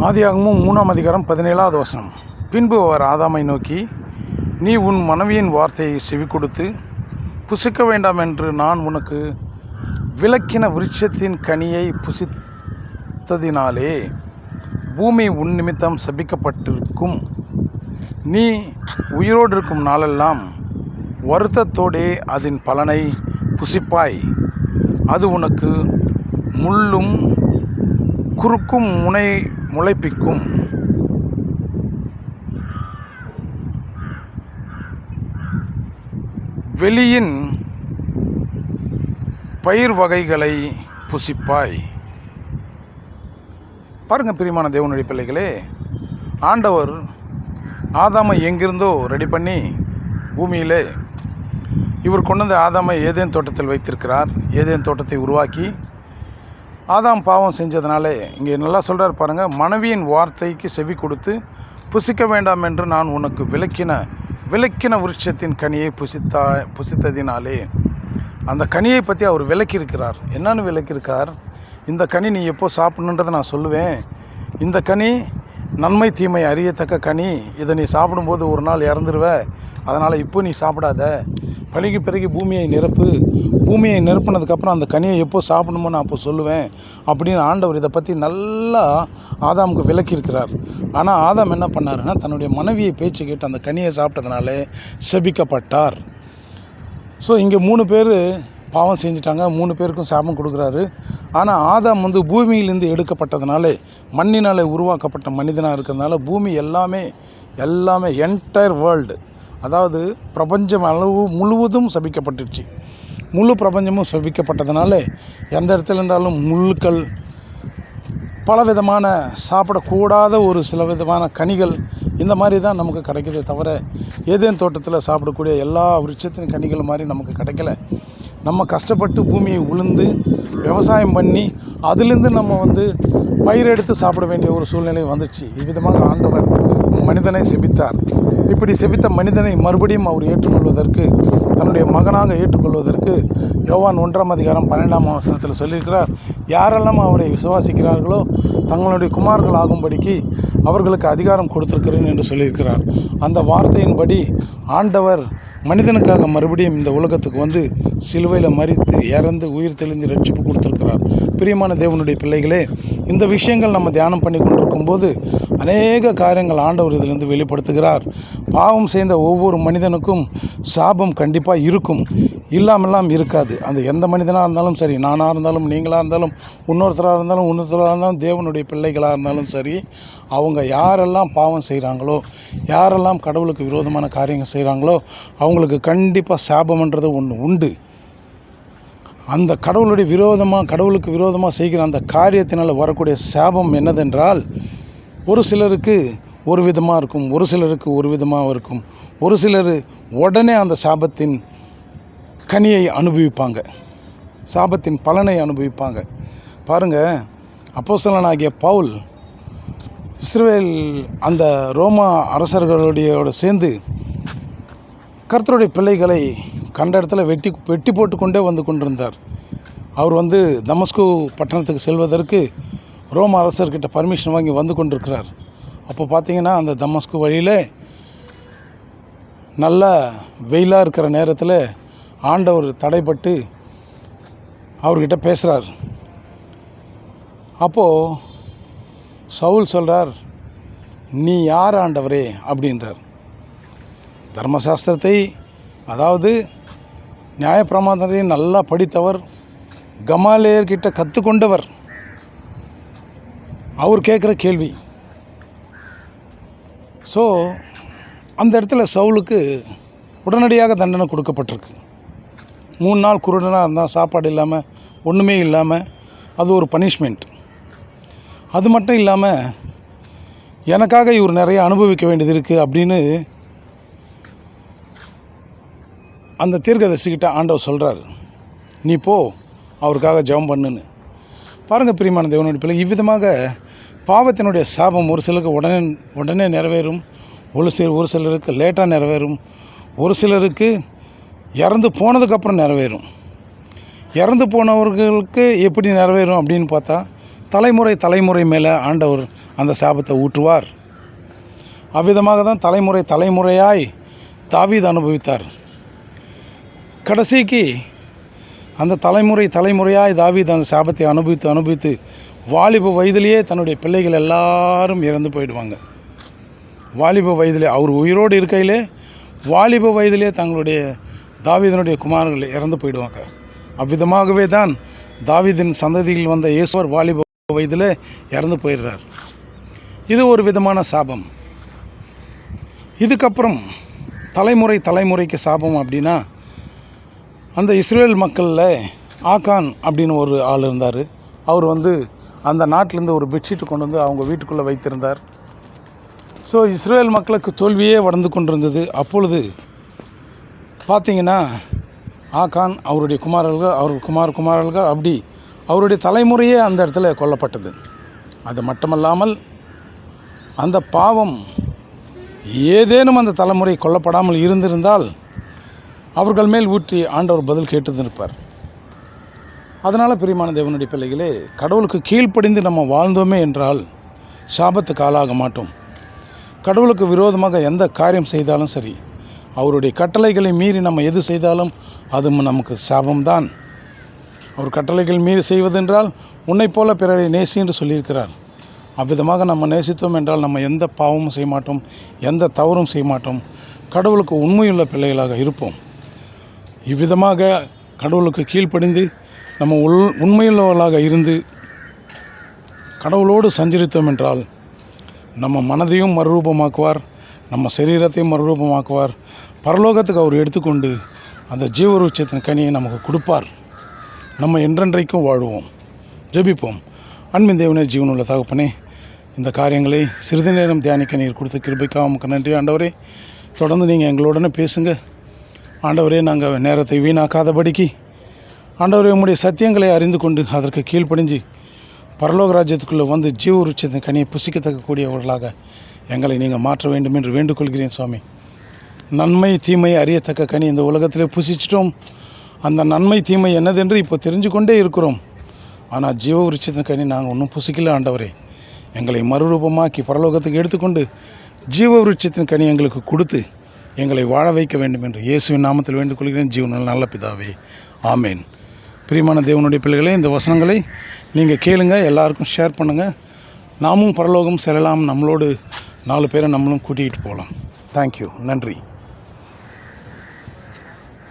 ஆதியாகமம் 3ஆம் அதிகாரம் 17வது வசனம். பின்பு அவர் ஆதாமை நோக்கி, நீ உன் மனைவியின் வார்த்தையை செவி கொடுத்து புசிக்க வேண்டாம் என்று நான் உனக்கு விலக்கின விருட்சத்தின் கனியை புசித்ததினாலே பூமி உன் நிமித்தம் சபிக்கப்பட்டிருக்கும். நீ உயிரோடு இருக்கும் நாளெல்லாம் வருத்தத்தோடே அதன் பலனை புசிப்பாய். அது உனக்கு முள்ளும் குறுக்கும் முளைப்பிக்கும். வெளியின் பயிர் வகைகளை புசிப்பாய். பாருங்க பிரியமான தேவனுடைய பிள்ளைகளே, ஆண்டவர் ஆதாமை எங்கிருந்தோ ரெடி பண்ணி பூமியிலே இவர் கொண்டு வந்து ஆதாமை ஏதேன் தோட்டத்தில் வைத்திருக்கிறார். ஏதேன் தோட்டத்தை உருவாக்கி ஆதாம் பாவம் செஞ்சதுனாலே இங்கே நல்லா சொல்கிறார் பாருங்க, மனைவியின் வார்த்தைக்கு செவி கொடுத்து புசிக்க வேண்டாம் என்று நான் உனக்கு விலக்கின விருட்சத்தின் கனியை புசித்ததினாலே. அந்த கனியை பற்றி அவர் விலக்கியிருக்கிறார். என்னன்னு விலக்கியிருக்கார்? இந்த கனி நீ எப்போ சாப்பிடணுன்றதை நான் சொல்லுவேன். இந்த கனி நன்மை தீமை அறியத்தக்க கனி. இதை நீ சாப்பிடும்போது ஒரு நாள் இறந்துருவ. அதனால் இப்போ நீ சாப்பிடாத. பழுகி பிறகு பூமியை நிரப்புனதுக்கப்புறம் அந்த கனியை எப்போ சாப்பிடணுமோ நான் அப்போ சொல்லுவேன் அப்படின்னு ஆண்டவர் இதை பற்றி நல்லா ஆதாமுக்கு விளக்கியிருக்கிறார். ஆனால் ஆதாம் என்ன பண்ணாருன்னா, தன்னுடைய மனைவியை பேச்சு கேட்டு அந்த கனியை சாப்பிட்டதுனால செபிக்கப்பட்டார். ஸோ இங்கே 3 பேர் பாவம் செஞ்சிட்டாங்க. 3 பேருக்கும் சாபம் கொடுக்குறாரு. ஆனால் ஆதாம் பூமியிலிருந்து எடுக்கப்பட்டதுனால, மண்ணினாலே உருவாக்கப்பட்ட மனிதனாக இருக்கிறதுனால பூமி எல்லாமே என்டையர் வேர்ல்டு, அதாவது பிரபஞ்சம் அளவு முழுவதும் சபிக்கப்பட்டுருச்சு. முழு பிரபஞ்சமும் சபிக்கப்பட்டதுனால எந்த இடத்துல இருந்தாலும் முள்ளுக்கள், பல விதமான சாப்பிடக்கூடாத ஒரு சில விதமான கனிகள், இந்த மாதிரி தான் நமக்கு கிடைக்கிதே தவிர ஏதேன் தோட்டத்தில் சாப்பிடக்கூடிய எல்லா விருட்சத்தின் கனிகள் மாதிரி நமக்கு கிடைக்கல. நம்ம கஷ்டப்பட்டு பூமியை உழுந்து விவசாயம் பண்ணி அதிலிருந்து நம்ம பயிரெடுத்து சாப்பிட வேண்டிய ஒரு சூழ்நிலை வந்துச்சு. இவ்விதமாக ஆண்டவர் மனிதனை செபித்தார். இப்படி செபித்த மனிதனை மறுபடியும் அவர் ஏற்றுக்கொள்வதற்கு, தன்னுடைய மகனாக ஏற்றுக்கொள்வதற்கு யோவான் 1ஆம் அதிகாரம் 12ஆம் வசனத்தில் சொல்லியிருக்கிறார், யாரெல்லாம் அவரை விசுவாசிக்கிறார்களோ தங்களுடைய குமார்கள் ஆகும்படிக்கு அவர்களுக்கு அதிகாரம் கொடுத்திருக்கிறேன் என்று சொல்லியிருக்கிறார். அந்த வார்த்தையின்படி ஆண்டவர் மனிதனுக்காக மறுபடியும் இந்த உலகத்துக்கு சிலுவையில் மரித்து இறந்து உயிர் தெளிந்து ரட்சிப்பு கொடுத்திருக்கிறார். பிரியமான தேவனுடைய பிள்ளைகளே, இந்த விஷயங்கள் நம்ம தியானம் பண்ணி கொண்டிருக்கும் போது அநேக காரியங்கள் ஆண்டவர் இதிலிருந்து வெளிப்படுத்துகிறார். பாவம் செய்த ஒவ்வொரு மனிதனுக்கும் சாபம் கண்டிப்பாக இருக்கும், இல்லாமல்லாம் இருக்காது. அந்த எந்த மனிதனாக இருந்தாலும் சரி, நானாக இருந்தாலும், நீங்களாக இருந்தாலும், இன்னொருத்தராக இருந்தாலும், தேவனுடைய பிள்ளைகளாக இருந்தாலும் சரி, அவங்க யாரெல்லாம் பாவம் செய்கிறாங்களோ, யாரெல்லாம் கடவுளுக்கு விரோதமான காரியங்கள் செய்கிறாங்களோ அவங்களுக்கு கண்டிப்பாக சாபம்ன்றது ஒன்று உண்டு. அந்த கடவுளுக்கு விரோதமாக செய்கிற அந்த காரியத்தினால் வரக்கூடிய சாபம் என்னதென்றால், ஒரு சிலருக்கு ஒரு விதமாக இருக்கும், ஒரு சிலருக்கு ஒரு விதமாக இருக்கும். ஒரு சிலர் உடனே அந்த சாபத்தின் கனியை அனுபவிப்பாங்க, சாபத்தின் பலனை அனுபவிப்பாங்க. பாருங்கள், அப்போஸ்தலனாகிய பவுல் இஸ்ரவேல் அந்த ரோமா அரசர்களோட சேர்ந்து கர்த்தருடைய பிள்ளைகளை கண்ட இடத்துல வெட்டி போட்டு கொண்டே கொண்டிருந்தார். அவர் தமஸ்கு பட்டணத்துக்கு செல்வதற்கு ரோம அரசர்கிட்ட பர்மிஷன் வாங்கி கொண்டிருக்கிறார். அப்போ பார்த்தீங்கன்னா அந்த தமஸ்கு வழியில் நல்ல வெயிலாக இருக்கிற நேரத்தில் ஆண்டவர் தடைப்பட்டு அவர்கிட்ட பேசுகிறார். அப்போது சவுல் சொல்கிறார், நீ யார் ஆண்டவரே அப்படின்றார். தர்மசாஸ்திரத்தை, அதாவது நியாயப்பிரமாணத்தை நல்லா படித்தவர், கமாலியர்கிட்ட கற்றுக்கொண்டவர். அவர் கேட்குற கேள்வி. ஸோ அந்த இடத்துல சவுலுக்கு உடனடியாக தண்டனை கொடுக்கப்பட்டிருக்கு. 3 நாள் குருடனாக இருந்தால், சாப்பாடு இல்லாமல், ஒன்றுமே இல்லாமல், அது ஒரு பனிஷ்மெண்ட். அது மட்டும் இல்லாமல் எனக்காக இவர் நிறைய அனுபவிக்க வேண்டியது இருக்குது அப்படின்னு அந்த தீர்க்கதரிசிக்கிட்ட ஆண்டவர் சொல்கிறார், நீ போ அவருக்காக ஜெபம் பண்ணுன்னு. பாருங்கள் பிரியமான தேவனுடைய பிள்ளை, இவ்விதமாக பாவத்தினுடைய சாபம் ஒரு சிலருக்கு உடனே நிறைவேறும், ஒரு சிலருக்கு லேட்டாக நிறைவேறும், ஒரு சிலருக்கு இறந்து போனதுக்கப்புறம் நிறைவேறும். இறந்து போனவர்களுக்கு எப்படி நிறைவேறும் அப்படின்னு பார்த்தா, தலைமுறை மேலே ஆண்டவர் அந்த சாபத்தை ஊற்றுவார். அவ்விதமாக தான் தலைமுறை தலைமுறையாய் தாவீது அனுபவித்தார். கடைசிக்கு அந்த தலைமுறை தலைமுறையாய் தாவீது அந்த சாபத்தை அனுபவித்து வாலிப வயதிலேயே தன்னுடைய பிள்ளைகள் எல்லாரும் இறந்து போயிடுவாங்க. வாலிப வயதிலே அவர் உயிரோடு இருக்கையிலே வாலிப வயதிலே தங்களுடைய தாவீதனுடைய குமாரர்கள் இறந்து போயிடுவாங்க. அவ்விதமாகவே தான் தாவீதின் சந்ததியில் வந்த இயேசுவர் வாலிப வயதில் இறந்து போயிடுறார். இது ஒரு விதமான சாபம். இதுக்கப்புறம் தலைமுறை தலைமுறைக்கு சாபம் அப்படின்னா, அந்த இஸ்ரேல் மக்களில் ஆகான் அப்படின்னு ஒரு ஆள் இருந்தார். அவர் அந்த நாட்டிலேருந்து ஒரு பெட்ஷீட்டு கொண்டு வந்து அவங்க வீட்டுக்குள்ளே வைத்திருந்தார். ஸோ இஸ்ரேல் மக்களுக்கு தோல்வியே வளர்ந்து கொண்டிருந்தது. அப்பொழுது பார்த்தீங்கன்னா ஆகான் அவருடைய குமாரர்கள் அப்படி அவருடைய தலைமுறையே அந்த இடத்துல கொல்லப்பட்டது. அது மட்டுமல்லாமல் அந்த பாவம் ஏதேனும் அந்த தலைமுறை கொல்லப்படாமல் இருந்திருந்தால் அவர்கள் மேல் ஊற்றி ஆண்டவர் பதில் கேட்டிருப்பார். அதனால் பிரியமான தேவனுடைய பிள்ளைகளே, கடவுளுக்கு கீழ்ப்படிந்து நம்ம வாழ்ந்தோமே என்றால் சாபத்துக்கு ஆளாக மாட்டோம். கடவுளுக்கு விரோதமாக எந்த காரியம் செய்தாலும் சரி, அவருடைய கட்டளைகளை மீறி நம்ம எது செய்தாலும் அது நமக்கு சாபம்தான். அவர் கட்டளைகள் மீறி செய்வதென்றால் உன்னை போல பிறரை நேசி என்று சொல்லியிருக்கிறார். அவ்விதமாக நம்ம நேசித்தோம் என்றால் நம்ம எந்த பாவமும் செய்ய மாட்டோம், எந்த தவறும் செய்ய மாட்டோம். கடவுளுக்கு உண்மையுள்ள பிள்ளைகளாக இருப்போம். இவ்விதமாக கடவுளுக்கு கீழ்ப்படிந்து நம்ம உண்மையுள்ளவர்களாக இருந்து கடவுளோடு சஞ்சரித்தோம் என்றால் நம்ம மனதையும் மறுரூபமாக்குவார், நம்ம சரீரத்தையும் மறுரூபமாக்குவார். பரலோகத்துக்கு அவர் எடுத்துக்கொண்டு அந்த ஜீவருட்சத்தின் கனியை நமக்கு கொடுப்பார். நம்ம என்றென்றைக்கும் வாழ்வோம். ஜெபிப்போம். அன்பின் தேவனே, ஜீவனுள்ள தகப்பனே, இந்த காரியங்களை சிறிது நேரம் தியானிக்க நீர் கொடுத்த கிருபைக்காக உமக்கு நன்றி ஆண்டவரே. தொடர்ந்து நீங்கள் எங்களுடனே பேசுங்க ஆண்டவரே. நாங்கள் நேரத்தை வீணாக்காதபடிக்கு ஆண்டவரே உம்முடைய சத்தியங்களை அறிந்து கொண்டு அதற்கு கீழ்ப்படிஞ்சு பரலோக ராஜ்யத்துக்குள்ளே வந்து ஜீவருட்சத்தின் கனியை புசிக்கத்தக்கக்கூடியவர்களாக எங்களை நீங்கள் மாற்ற வேண்டும் என்று வேண்டுகொள்கிறேன் சுவாமி. நன்மை தீமை அறியத்தக்க கனி இந்த உலகத்திலே புசிச்சிட்டோம். அந்த நன்மை தீமை என்னதென்று இப்போ தெரிஞ்சு கொண்டே இருக்கிறோம். ஆனால் ஜீவவிருட்சத்தின் கனி நாங்கள் ஒன்றும் புசிக்கல ஆண்டவரே. எங்களை மறுரூபமாக்கி பரலோகத்துக்கு எடுத்துக்கொண்டு ஜீவவிருட்சத்தின் கனி எங்களுக்கு கொடுத்து எங்களை வாழ வைக்க வேண்டும் என்று இயேசுவின் நாமத்தில் வேண்டுகொள்கிறேன். ஜீவனில் நல்ல பிதாவே, ஆமேன். பிரியமான தேவனுடைய பிள்ளைகளே, இந்த வசனங்களை நீங்கள் கேளுங்க, எல்லாருக்கும் ஷேர் பண்ணுங்கள். நாமும் பரலோகம் செல்லலாம், நம்மளோடு 4 பேரை நம்மளும் கூட்டிகிட்டு போகலாம். தேங்க்யூ. நன்றி.